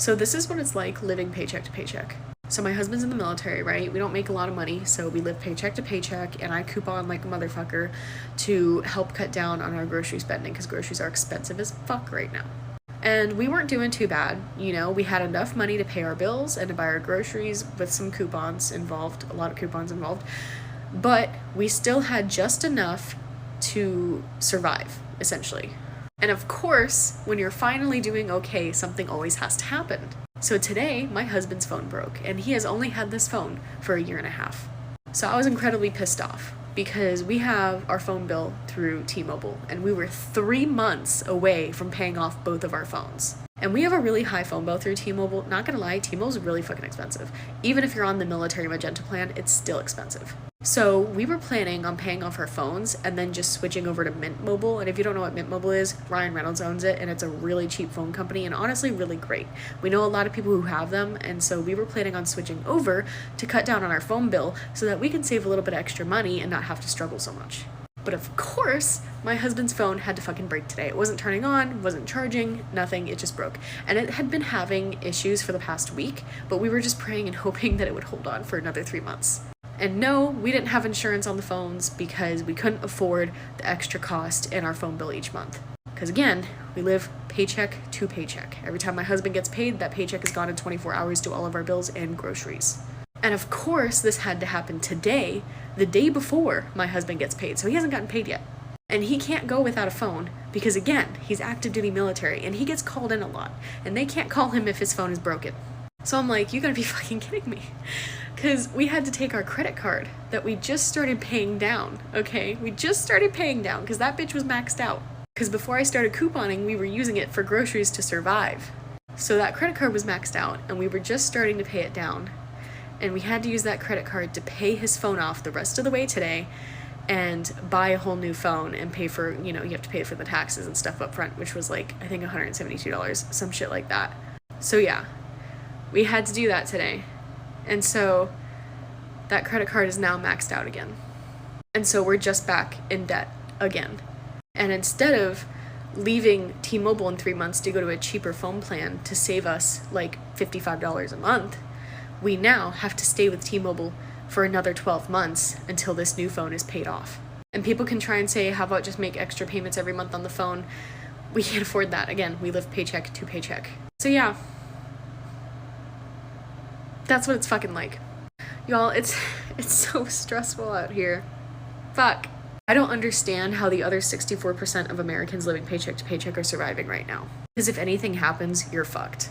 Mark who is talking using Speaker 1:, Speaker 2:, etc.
Speaker 1: So this is what it's like living paycheck to paycheck. So my husband's in the military, right? We don't make a lot of money, so we live paycheck to paycheck, and I coupon like a motherfucker to help cut down on our grocery spending because groceries are expensive as fuck right now. And we weren't doing too bad, you know, we had enough money to pay our bills and to buy our groceries with some coupons involved, a lot of coupons involved, but we still had just enough to survive, essentially. And of course, when you're finally doing okay, something always has to happen. So today, my husband's phone broke, and he has only had this phone for a year and a half. So I was incredibly pissed off because we have our phone bill through T-Mobile, and we were 3 months away from paying off both of our phones. And we have a really high phone bill through T-Mobile. Not gonna lie, T-Mobile's really fucking expensive. Even if you're on the military Magenta plan, it's still expensive. So we were planning on paying off our phones and then just switching over to Mint Mobile. And if you don't know what Mint Mobile is, Ryan Reynolds owns it, and it's a really cheap phone company and honestly really great. We know a lot of people who have them, and so we were planning on switching over to cut down on our phone bill so that we can save a little bit of extra money and not have to struggle so much. But of course, my husband's phone had to fucking break today. It wasn't turning on, wasn't charging, nothing, it just broke. And it had been having issues for the past week, but we were just praying and hoping that it would hold on for another 3 months. And no, we didn't have insurance on the phones because we couldn't afford the extra cost in our phone bill each month. Because again, we live paycheck to paycheck. Every time my husband gets paid, that paycheck is gone in 24 hours to all of our bills and groceries. And of course, this had to happen today, the day before my husband gets paid, so he hasn't gotten paid yet. And he can't go without a phone because, again, he's active duty military and he gets called in a lot, and they can't call him if his phone is broken. So I'm like, you gotta be fucking kidding me. Because we had to take our credit card that we just started paying down, okay? We just started paying down because that bitch was maxed out. Because before I started couponing, we were using it for groceries to survive. So that credit card was maxed out and we were just starting to pay it down. And we had to use that credit card to pay his phone off the rest of the way today and buy a whole new phone and pay for, you know, you have to pay for the taxes and stuff up front, which was like, I think $172, some shit like that. So yeah, we had to do that today. And so that credit card is now maxed out again. And so we're just back in debt again. And instead of leaving T-Mobile in 3 months to go to a cheaper phone plan to save us like $55 a month, we now have to stay with T-Mobile for another 12 months until this new phone is paid off. And people can try and say, how about just make extra payments every month on the phone? We can't afford that. Again, we live paycheck to paycheck. So yeah, that's what it's fucking like. Y'all, it's so stressful out here. Fuck. I don't understand how the other 64% of Americans living paycheck to paycheck are surviving right now. Because if anything happens, you're fucked.